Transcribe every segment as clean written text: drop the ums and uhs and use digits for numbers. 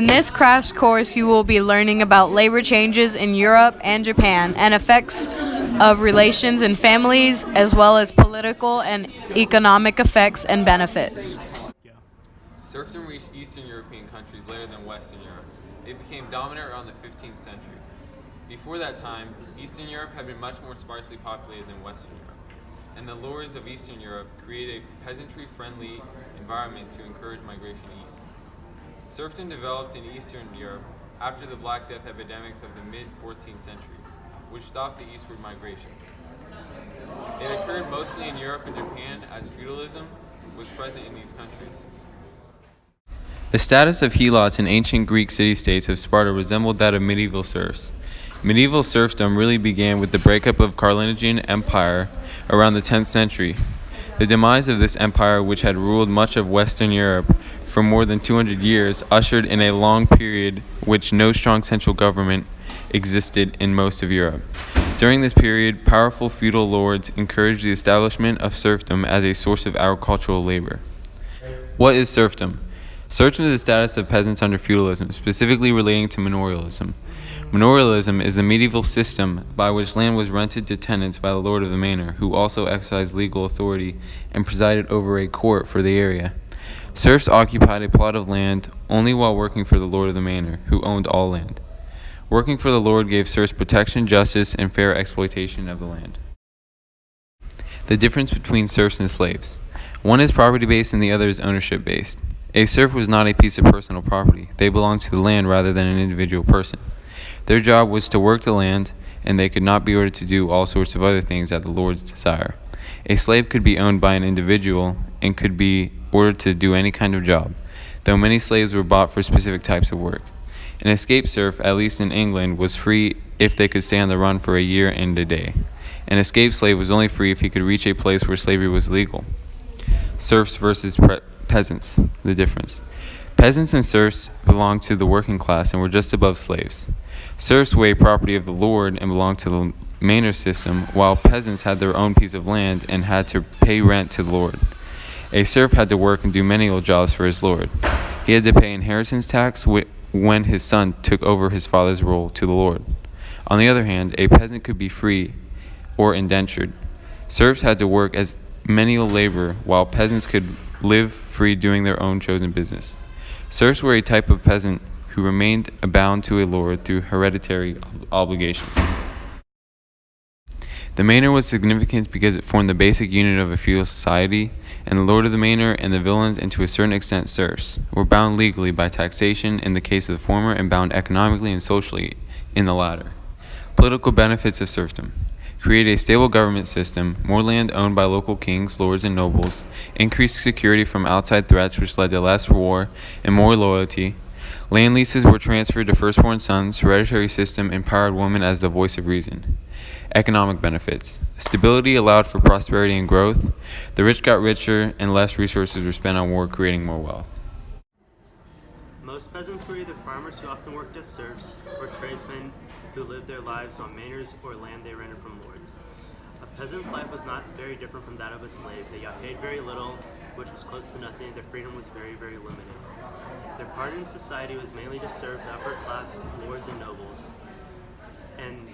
In this crash course, you will be learning about labor changes in Europe and Japan and effects of relations in families, as well as political and economic effects and benefits. Serfdom reached Eastern European countries later than Western Europe. It became dominant around the 15th century. Before that time, Eastern Europe had been much more sparsely populated than Western Europe, and the lords of Eastern Europe created a peasantry-friendly environment to encourage migration east. Serfdom developed in Eastern Europe after the Black Death epidemics of the mid-14th century, which stopped the eastward migration. It occurred mostly in Europe and Japan, as feudalism was present in these countries. The status of helots in ancient Greek city-states of Sparta resembled that of medieval serfs. Medieval serfdom really began with the breakup of Carthaginian Empire around the 10th century. The demise of this empire, which had ruled much of Western Europe for more than 200 years, ushered in a long period which no strong central government existed in most of Europe. During this period, powerful feudal lords encouraged the establishment of serfdom as a source of agricultural labor. What is serfdom? Serfdom is the status of peasants under feudalism, specifically relating to manorialism. Manorialism is a medieval system by which land was rented to tenants by the lord of the manor, who also exercised legal authority and presided over a court for the area. Serfs occupied a plot of land only while working for the lord of the manor, who owned all land. Working for the lord gave serfs protection, justice, and fair exploitation of the land. The difference between serfs and slaves. One is property-based and the other is ownership-based. A serf was not a piece of personal property. They belonged to the land rather than an individual person. Their job was to work the land, and they could not be ordered to do all sorts of other things at the lord's desire. A slave could be owned by an individual and could be ordered to do any kind of job, though many slaves were bought for specific types of work. An escaped serf, at least in England, was free if they could stay on the run for a year and a day. An escaped slave was only free if he could reach a place where slavery was legal. Serfs versus peasants, the difference. Peasants and serfs belonged to the working class and were just above slaves. Serfs were a property of the lord and belonged to the manor system, while peasants had their own piece of land and had to pay rent to the lord. A serf had to work and do menial jobs for his lord. He had to pay inheritance tax when his son took over his father's role to the lord. On the other hand, a peasant could be free or indentured. Serfs had to work as menial labor, while peasants could live free doing their own chosen business. Serfs were a type of peasant who remained bound to a lord through hereditary obligations. The manor was significant because it formed the basic unit of a feudal society, and the lord of the manor and the villeins, and to a certain extent serfs, were bound legally by taxation in the case of the former and bound economically and socially in the latter. Political benefits of serfdom. Create a stable government system, more land owned by local kings, lords, and nobles, increased security from outside threats which led to less war and more loyalty. Land leases were transferred to firstborn sons, hereditary system empowered women as the voice of reason. Economic benefits. Stability allowed for prosperity and growth. The rich got richer and less resources were spent on war, creating more wealth. Most peasants were either farmers who often worked as serfs or tradesmen who lived their lives on manors or land they rented from lords. A peasant's life was not very different from that of a slave. They got paid very little, which was close to nothing. Their freedom was very, very limited. Their part in society was mainly to serve the upper class lords and nobles, and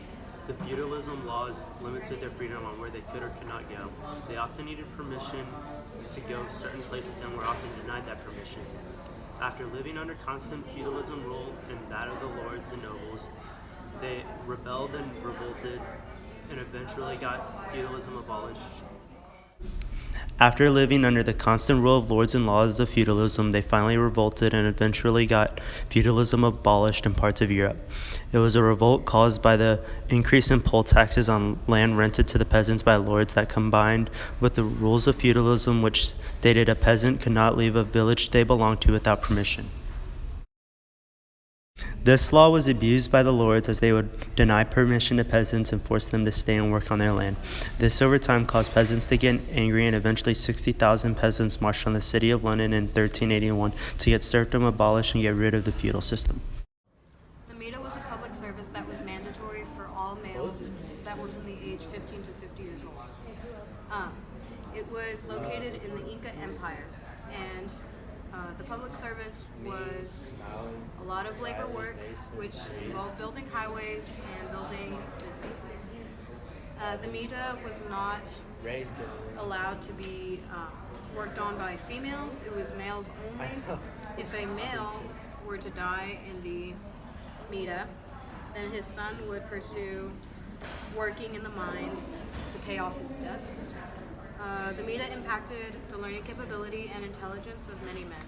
the feudalism laws limited their freedom on where they could or could not go. They often needed permission to go certain places and were often denied that permission. After living under constant feudalism rule and that of the lords and nobles, they rebelled and revolted and eventually got feudalism abolished. After living under the constant rule of lords and laws of feudalism, they finally revolted and eventually got feudalism abolished in parts of Europe. It was a revolt caused by the increase in poll taxes on land rented to the peasants by lords that combined with the rules of feudalism, which stated a peasant could not leave a village they belonged to without permission. This law was abused by the lords as they would deny permission to peasants and force them to stay and work on their land. This over time caused peasants to get angry, and eventually 60,000 peasants marched on the city of London in 1381 to get serfdom abolished and get rid of the feudal system. The Meta was a public service that was mandatory for all males that were from the age 15 to 50 years old. It was located in the Inca Empire, and the public service was a lot of labor work, which involved building highways and building businesses. The Mida was not allowed to be worked on by females. It was males only. If a male were to die in the Mida, then his son would pursue working in the mines to pay off his debts. The Mida impacted the learning capability and intelligence of many men.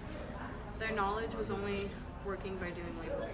Their knowledge was only working by doing labor.